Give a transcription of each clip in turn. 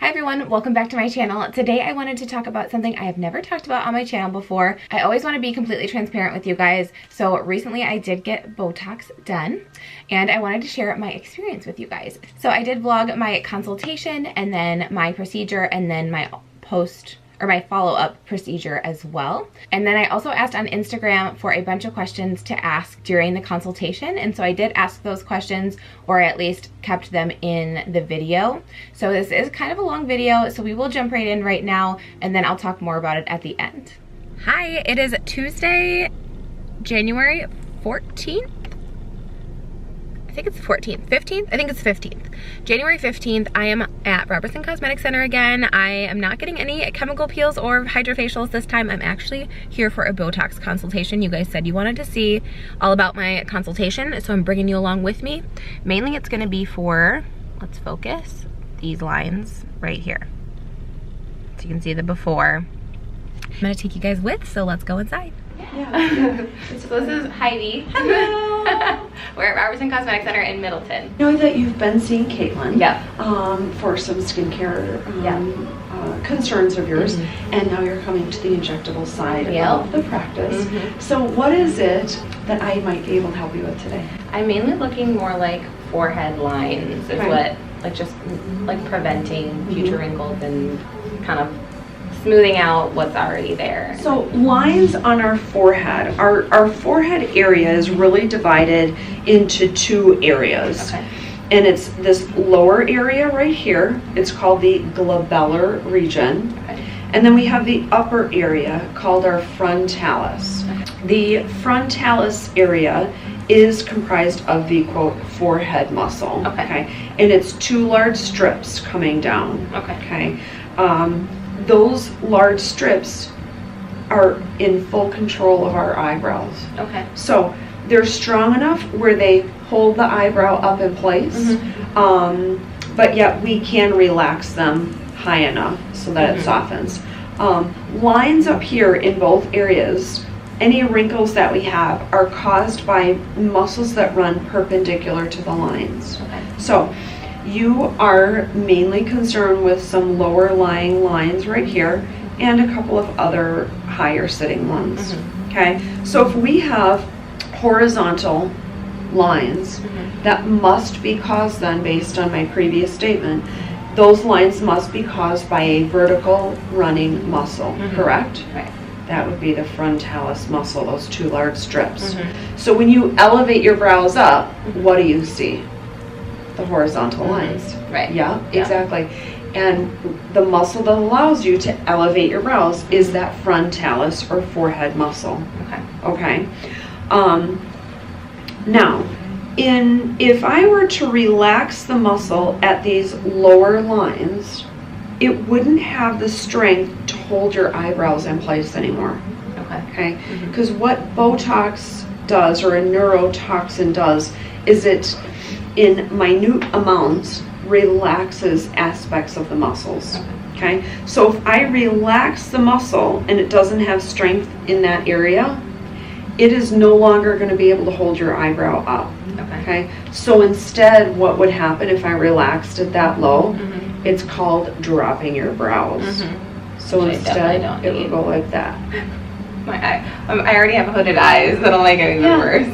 everyone, welcome back to my channel. Today I wanted to talk about something I have never talked about on my channel before. I always want to be completely transparent with you guys. So recently I did get Botox done and I wanted to share my experience with you guys. So I did vlog my consultation and then my procedure and then my my follow-up procedure as well. And then I also asked on Instagram for a bunch of questions to ask during the consultation. And so I did ask those questions, or at least kept them in the video. So this is kind of a long video, so we will jump right in right now, and then I'll talk more about it at the end. Hi, it is Tuesday, January 14th. I think it's 14th, 15th? I think it's 15th. January 15th, I am at Robertson Cosmetic Center again. I am not getting any chemical peels or hydrofacials this time. I'm actually here for a Botox consultation. You guys said you wanted to see all about my consultation, so I'm bringing you along with me. Mainly it's gonna be for, let's focus, these lines right here. So you can see the before. I'm gonna take you guys with, so let's go inside. Yeah. So this is Heidi. Hello. We're at Robertson Cosmetic Center in Middleton. I know that you've been seeing Caitlin. Yeah. For some skincare concerns of yours, and now you're coming to the injectable side of the practice. So what is it that I might be able to help you with today? I'm mainly looking more like forehead lines is what, like just like preventing future wrinkles and kind of smoothing out what's already there. So lines on our forehead, our forehead area is really divided into two areas. Okay. And it's this lower area right here. It's called the glabellar region. Okay. And then we have the upper area called our frontalis. Okay. The frontalis area is comprised of the, quote, forehead muscle. Okay. And it's two large strips coming down. Okay. Those large strips are in full control of our eyebrows. Okay. So they're strong enough where they hold the eyebrow up in place, but yet we can relax them high enough so that it softens. Lines up here in both areas, any wrinkles that we have are caused by muscles that run perpendicular to the lines. Okay. So you are mainly concerned with some lower lying lines right here and a couple of other higher sitting ones. Okay, so if we have horizontal lines that must be caused then, based on my previous statement, those lines must be caused by a vertical running muscle, correct? Right. That would be the frontalis muscle, those two large strips. So when you elevate your brows up, what do you see? The horizontal lines. Right. Yeah, exactly. And the muscle that allows you to elevate your brows is that frontalis or forehead muscle. Okay. Now, if I were to relax the muscle at these lower lines, it wouldn't have the strength to hold your eyebrows in place anymore. Okay. Because what Botox does, or a neurotoxin does, is it, in minute amounts, relaxes aspects of the muscles. Okay, so if I relax the muscle and it doesn't have strength in that area, it is no longer going to be able to hold your eyebrow up. Okay, so instead what would happen if I relaxed it that low? It's called dropping your brows. So instead it would go like that. I already have hooded eyes, that'll make it even worse.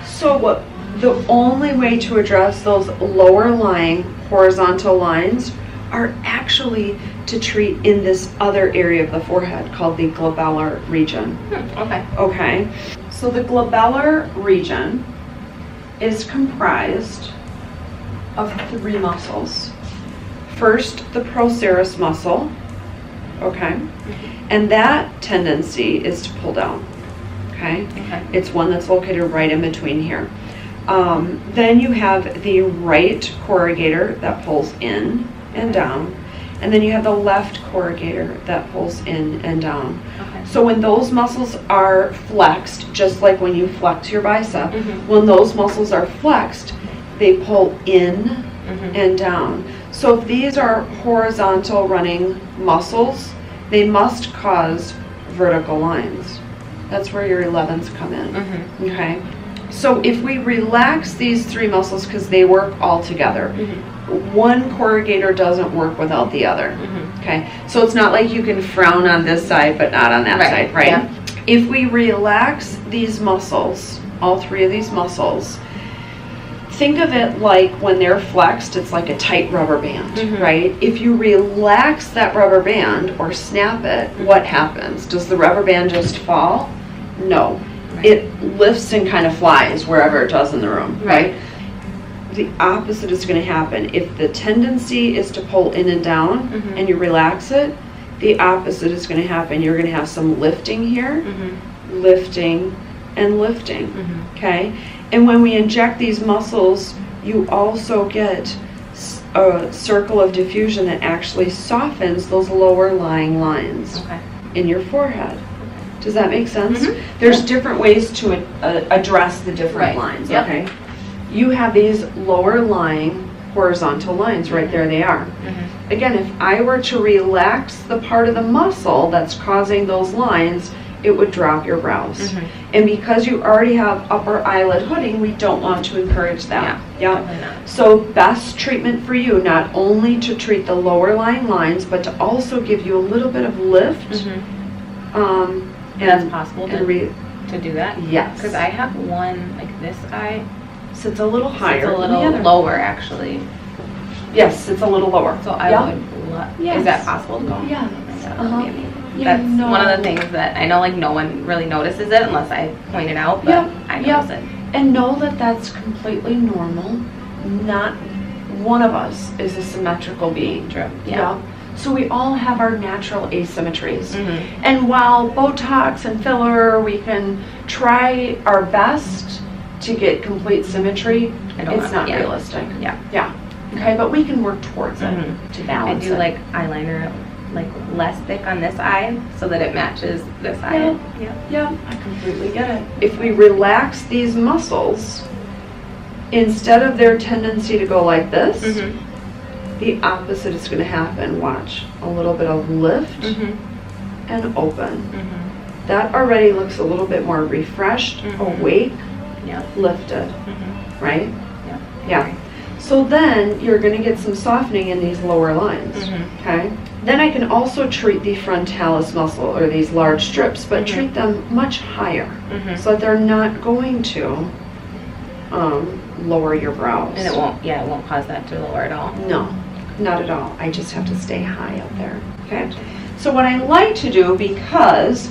So the only way to address those lower lying horizontal lines are actually to treat in this other area of the forehead called the glabellar region. Okay. So the glabellar region is comprised of three muscles. First, the procerus muscle. Okay. And that tendency is to pull down. Okay. It's one that's located right in between here. Then you have the right corrugator that pulls in and down, and then you have the left corrugator that pulls in and down. So when those muscles are flexed, just like when you flex your bicep, when those muscles are flexed, they pull in and down. So if these are horizontal running muscles, they must cause vertical lines. That's where your 11s come in. Okay. So if we relax these three muscles, because they work all together, one corrugator doesn't work without the other. Okay, so it's not like you can frown on this side but not on that side, right? Yeah. If we relax these muscles, all three of these muscles, think of it like when they're flexed, it's like a tight rubber band, right? If you relax that rubber band or snap it, what happens? Does the rubber band just fall? No. Right. It lifts and kind of flies wherever it does in the room, right? The opposite is going to happen. If the tendency is to pull in and down and you relax it, the opposite is going to happen. You're going to have some lifting here, lifting and lifting, okay? And when we inject these muscles, you also get a circle of diffusion that actually softens those lower lying lines in your forehead. Does that make sense? There's different ways to address the different lines, okay? You have these lower lying horizontal lines, right there they are. Again, if I were to relax the part of the muscle that's causing those lines, it would drop your brows. And because you already have upper eyelid hooding, we don't want to encourage that. So best treatment for you, not only to treat the lower lying lines, but to also give you a little bit of lift. And that's possible to do that? Yes. Because I have one, like this eye. Sits a little higher. It's a little lower, actually. Yes, it's a little lower. So I would love, is that possible to go? Yeah. That's one of the things that I know, like, no one really notices it unless I point it out, but I notice it. And know that that's completely normal. Not one of us is a symmetrical being. True. So we all have our natural asymmetries. And while Botox and filler, we can try our best to get complete symmetry, it's not realistic. Okay, but we can work towards it to balance I do like eyeliner, like less thick on this eye so that it matches this eye. I completely get it. If we relax these muscles, instead of their tendency to go like this, the opposite is going to happen. Watch. A little bit of lift and open. That already looks a little bit more refreshed, awake, lifted, right? So then you're going to get some softening in these lower lines, okay? Then I can also treat the frontalis muscle, or these large strips, but treat them much higher so that they're not going to lower your brows. And it won't cause that to lower at all? No, not at all. I just have to stay high up there, okay? So what I like to do, because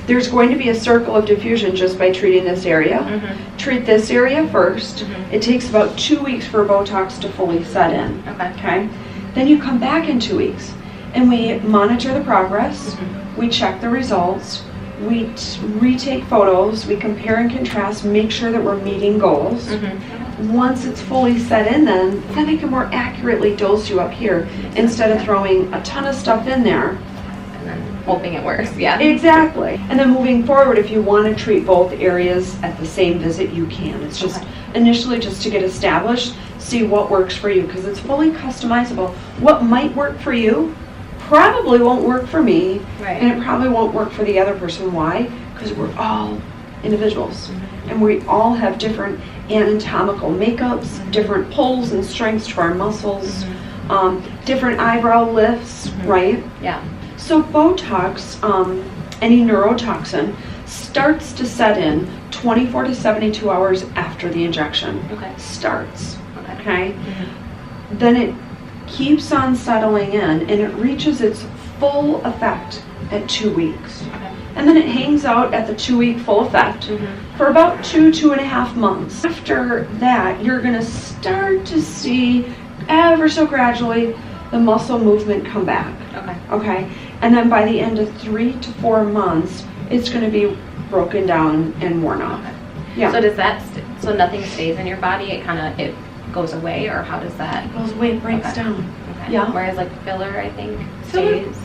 there's going to be a circle of diffusion just by treating this area. Treat this area first. It takes about 2 weeks for Botox to fully set in. Okay. Then you come back in 2 weeks and we monitor the progress. We check the results. We retake photos. We compare and contrast, make sure that we're meeting goals. Once it's fully set in, then I can more accurately dose you up here instead of throwing a ton of stuff in there. Hoping it works, Exactly. And then moving forward, if you want to treat both areas at the same visit, you can. It's just initially just to get established, see what works for you, because it's fully customizable. What might work for you probably won't work for me, and it probably won't work for the other person. Why? Because we're all individuals, and we all have different anatomical makeups, different pulls and strengths to our muscles, different eyebrow lifts, right? So Botox, any neurotoxin, starts to set in 24 to 72 hours after the injection. Starts. Okay. Then it keeps on settling in, and it reaches its full effect at 2 weeks. And then it hangs out at the 2-week full effect for about 2.5 months. After that, you're going to start to see, ever so gradually, the muscle movement come back. Okay. And then by the end of 3 to 4 months, it's going to be broken down and worn off. So does that, so nothing stays in your body? It goes away, or how does that? It goes away, it breaks down. Whereas like filler, I think, stays.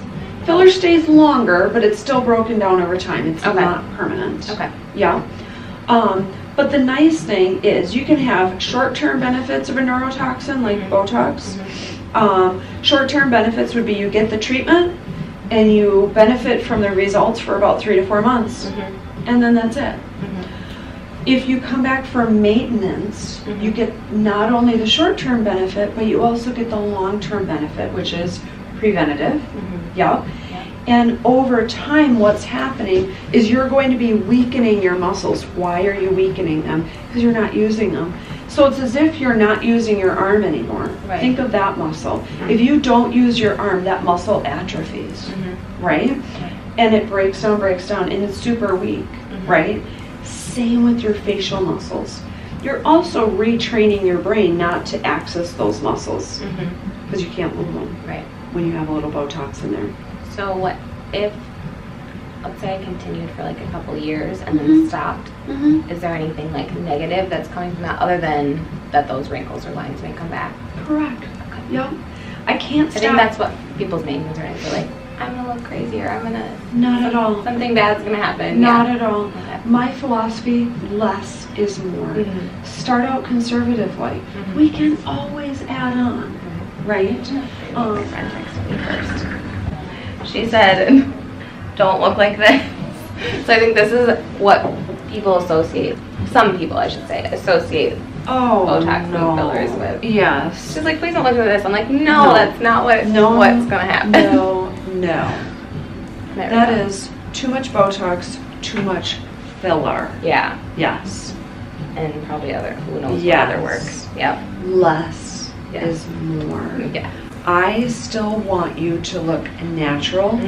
Filler stays longer, but it's still broken down over time. It's not permanent. But the nice thing is you can have short-term benefits of a neurotoxin like Botox. Short-term benefits would be you get the treatment and you benefit from the results for about 3 to 4 months, and then that's it. If you come back for maintenance, you get not only the short-term benefit, but you also get the long-term benefit, which is preventative. Yep. And over time, what's happening is you're going to be weakening your muscles. Why are you weakening them? Because you're not using them. So it's as if you're not using your arm anymore. Right. Think of that muscle. If you don't use your arm, that muscle atrophies, right? And it breaks down, and it's super weak, right? Same with your facial muscles. You're also retraining your brain not to access those muscles because you can't move them when you have a little Botox in there. So what if, let's say I continued for like a couple years and then stopped, is there anything like negative that's coming from that other than that those wrinkles or lines may come back? Correct. Yep. I can't stop. I think that's what people's main concern is. They're like, I'm gonna look crazy, or I'm gonna... Not at all. Something bad's gonna happen. Not at all. Okay. My philosophy, less is more. Start out conservatively. We can always add on, right? My friend texted me first. She said, don't look like this. So I think this is what people associate, some people I should say, associate Botox and fillers with. Yes. She's like, please don't look at this. I'm like, no, that's not what's gonna happen. No. That is too much Botox, too much filler. Yeah. Yes. And probably who knows what other works. Yep. Less is more. Yeah. I still want you to look natural,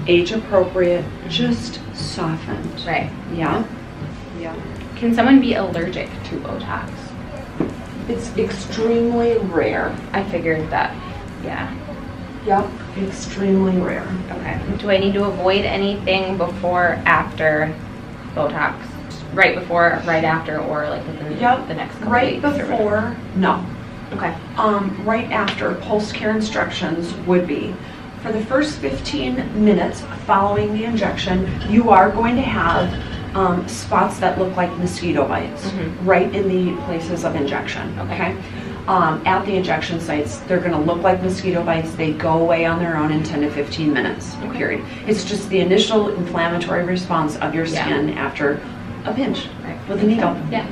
age appropriate, just softened. Right. Yeah. Can someone be allergic to Botox? It's extremely rare. I figured that. Yeah. Yep. Extremely rare. Okay. Do I need to avoid anything before, after Botox? Right before, right after, or like within the next couple right weeks? Before, no. Okay. Right after, pulse care instructions would be, for the first 15 minutes following the injection, you are going to have spots that look like mosquito bites right in the places of injection, okay? At the injection sites, they're gonna look like mosquito bites. They go away on their own in 10 to 15 minutes, period. It's just the initial inflammatory response of your skin after a pinch with a needle. Yeah.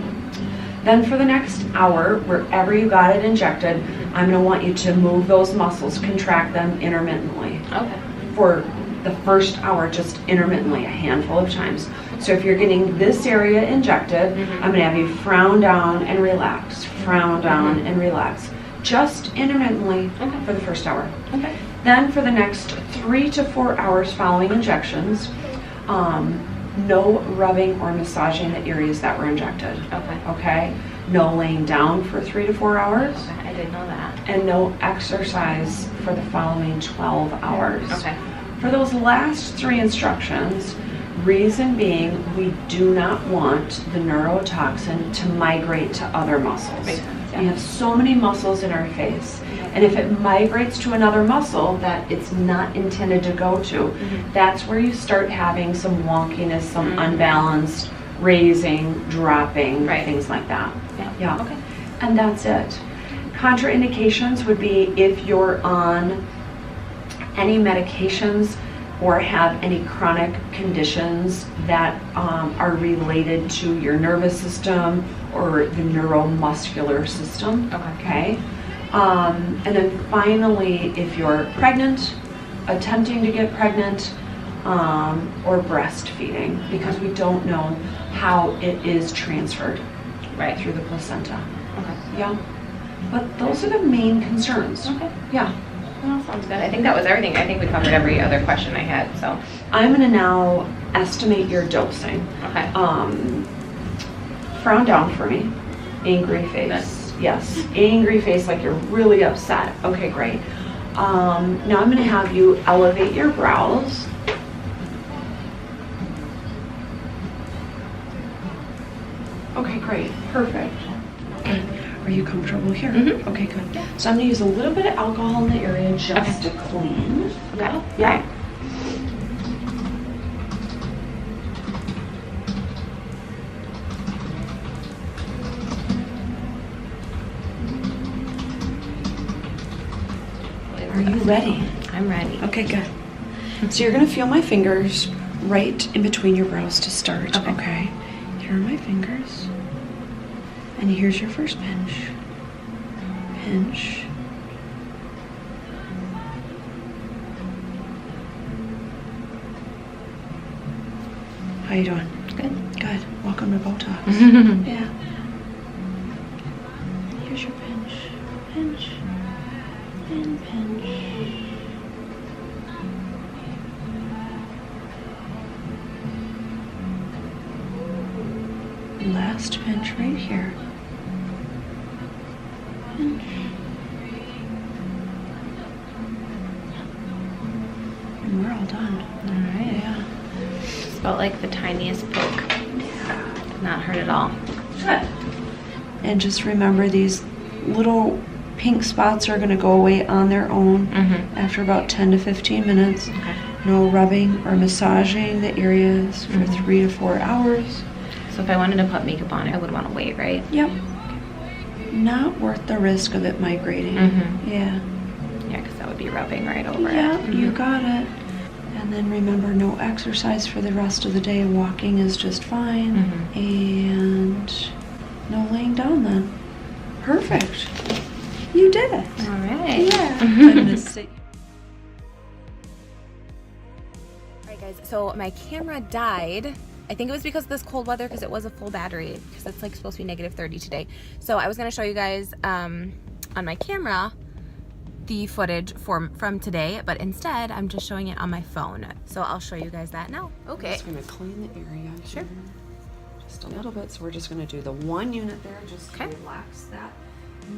Then for the next hour, wherever you got it injected, I'm gonna want you to move those muscles, contract them intermittently. Okay. For the first hour, just intermittently, a handful of times. So if you're getting this area injected, I'm gonna have you frown down and relax, frown down and relax. Just intermittently for the first hour. Okay. Then for the next 3 to 4 hours following injections, no rubbing or massaging the areas that were injected. Okay? No laying down for 3 to 4 hours. Okay, I didn't know that. And no exercise for the following 12 hours. Okay. For those last 3 instructions, reason being, we do not want the neurotoxin to migrate to other muscles. Makes sense, yeah. We have so many muscles in our face, and if it migrates to another muscle that it's not intended to go to, that's where you start having some wonkiness, some unbalanced, raising, dropping, things like that. Yeah. Okay. And that's it. Contraindications would be if you're on any medications or have any chronic conditions that are related to your nervous system or the neuromuscular system. Okay. And then finally, if you're pregnant, attempting to get pregnant, or breastfeeding, because we don't know how it is transferred through the placenta. Okay. Yeah. But those are the main concerns. Okay. Yeah. Well, sounds good. I think that was everything. I think we covered every other question I had. So I'm going to now estimate your dosing. Okay. Frown down for me. Angry face. Yes. Angry face, like you're really upset. Okay, great. Now I'm going to have you elevate your brows. Okay, great. Perfect. Okay. Are you comfortable here? Okay, good. Yeah. So I'm going to use a little bit of alcohol in the area just to clean. Okay. Yeah. Are you ready? I'm ready. Okay, good. So you're going to feel my fingers right in between your brows to start. Okay. Here are my fingers. And here's your first pinch. Pinch. How you doing? Good. Good. Welcome to Botox. Yeah. Here's your pinch. Pinch. And pinch. Last pinch right here. Pinch. And we're all done. All right. Yeah. Just felt like the tiniest poke. Yeah. Did not hurt at all. Good. And just remember, these little pink spots are going to go away on their own after about 10 to 15 minutes. Okay. No rubbing or massaging the areas for 3 to 4 hours. So if I wanted to put makeup on, I would want to wait, right? Yep. Not worth the risk of it migrating. Yeah. Yeah, because that would be rubbing right over Yeah, it. you got it. And then remember, no exercise for the rest of the day. Walking is just fine. And no laying down then. Perfect. You did it. All right. Yeah. I'm gonna sit. All right, guys. So my camera died. I think it was because of this cold weather, because it was a full battery, because it's like supposed to be -30 today. So I was going to show you guys on my camera the footage from today, but instead I'm just showing it on my phone. So I'll show you guys that now. Okay. I'm just going to clean the area Sure. here just a little bit. So we're just going to do the 1 unit there just to Okay. relax that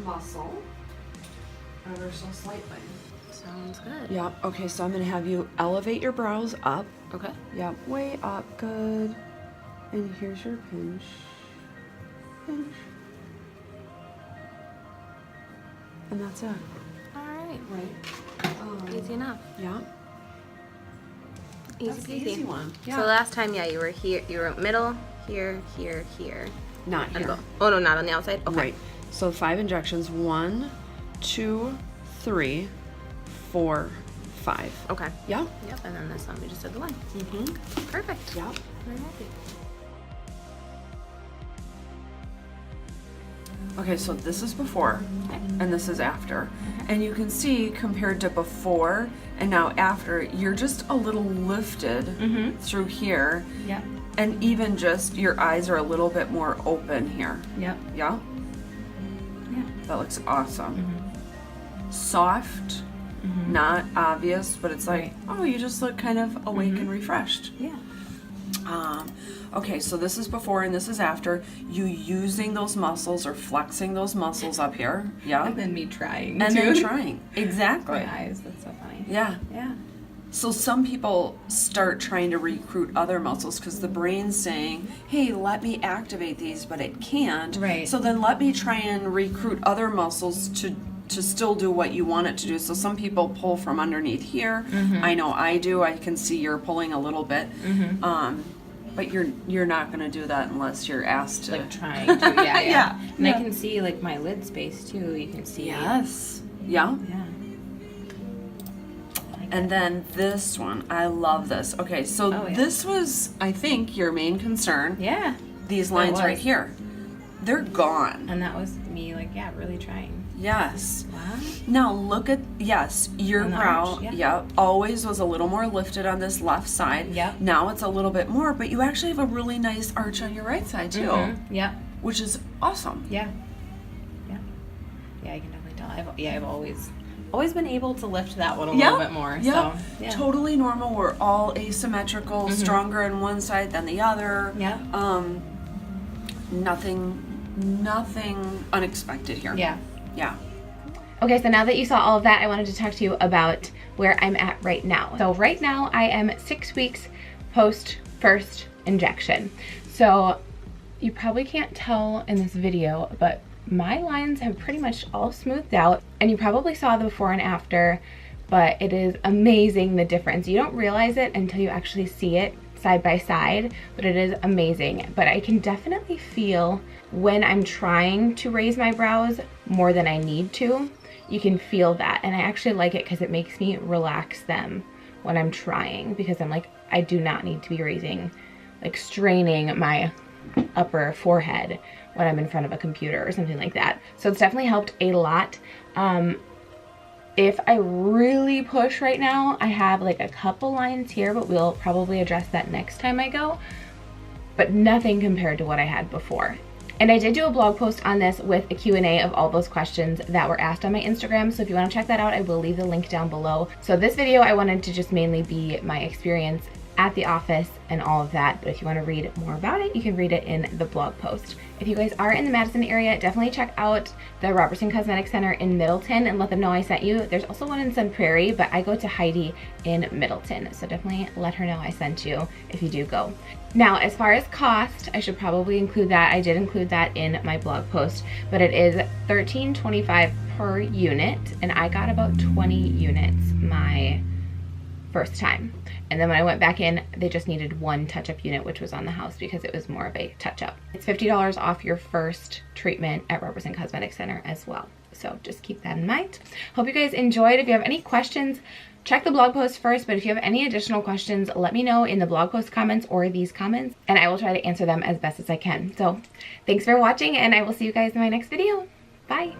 muscle ever so slightly. Sounds good. Yep. Okay, so I'm going to have you elevate your brows up. Okay. Yep, way up. Good. And here's your pinch. Pinch. And that's it. All right. Right. Easy enough. Yeah. Easy That's the peasy. easy one. Yeah. So last time, yeah, you were here. You were middle, here, here, here. Not And here. go. Oh no, not on the outside. Okay. Right. So 5 injections. 1, 2, 3, 4, 5. Okay. Yeah. Yep. And then this one we just did the line. Perfect. Yeah. Very happy. Okay, so this is before and this is after. And you can see, compared to before and now after, you're just a little lifted through here. Yep. And even just your eyes are a little bit more open here. Yep. Yeah? Yeah. That looks awesome. Soft, not obvious, but it's like, Right. oh, you just look kind of awake and refreshed. Yeah. Okay, so this is before and this is after. You using those muscles or flexing those muscles up here. Yeah? And then me trying. And too. then trying. Exactly. My eyes. That's so funny. Yeah. Yeah. So some people start trying to recruit other muscles because the brain's saying, hey, let me activate these, but it can't. Right. So then let me try and recruit other muscles to still do what you want it to do. So some people pull from underneath here. I know I do. I can see you're pulling a little bit. But you're not going to do that unless you're asked to. Like trying to. Yeah. Yeah. And I can see like my lid space too. You can see. Yes. Yeah. Yeah. And then this one, I love this. Okay, so Oh, yeah. this was, I think, your main concern. Yeah. These lines was. right here. They're gone. And that was me, like, yeah, really trying. Yes. Wow. Now look at, yes, your On the brow, arch, yeah. always was a little more lifted on this left side. Yep. Now it's a little bit more, but you actually have a really nice arch on your right side too, Yep. which is awesome. Yeah. Yeah. Yeah, I can definitely tell. I've always been able to lift that one a little bit more. Yeah. So, yeah. Totally normal. We're all asymmetrical, stronger on one side than the other. Yeah. Nothing unexpected here. Yeah. Yeah. Okay, so now that you saw all of that, I wanted to talk to you about where I'm at right now. So right now I am 6 weeks post first injection. So you probably can't tell in this video, but my lines have pretty much all smoothed out, and you probably saw the before and after, but it is amazing the difference. You don't realize it until you actually see it side by side, but it is amazing. But I can definitely feel when I'm trying to raise my brows more than I need to. You can feel that, and I actually like it because it makes me relax them when I'm trying, because I'm like, I do not need to be raising, like straining my upper forehead when I'm in front of a computer or something like that. So it's definitely helped a lot. If I really push right now, I have like a couple lines here, but we'll probably address that next time I go. But nothing compared to what I had before. And I did do a blog post on this with a Q&A of all those questions that were asked on my Instagram. So if you want to check that out, I will leave the link down below. So this video, I wanted to just mainly be my experience at the office and all of that. But if you want to read more about it, you can read it in the blog post. If you guys are in the Madison area, definitely check out the Robertson Cosmetic Center in Middleton and let them know I sent you. There's also one in Sun Prairie, but I go to Heidi in Middleton. So definitely let her know I sent you if you do go. Now, as far as cost, I should probably include that. I did include that in my blog post, but it is $13.25 per unit, and I got about 20 units my first time. And then when I went back in, they just needed one touch-up unit, which was on the house because it was more of a touch-up. It's $50 off your first treatment at Robertson Cosmetic Center as well. So just keep that in mind. Hope you guys enjoyed. If you have any questions, check the blog post first, but if you have any additional questions, let me know in the blog post comments or these comments, and I will try to answer them as best as I can. So thanks for watching, and I will see you guys in my next video. Bye.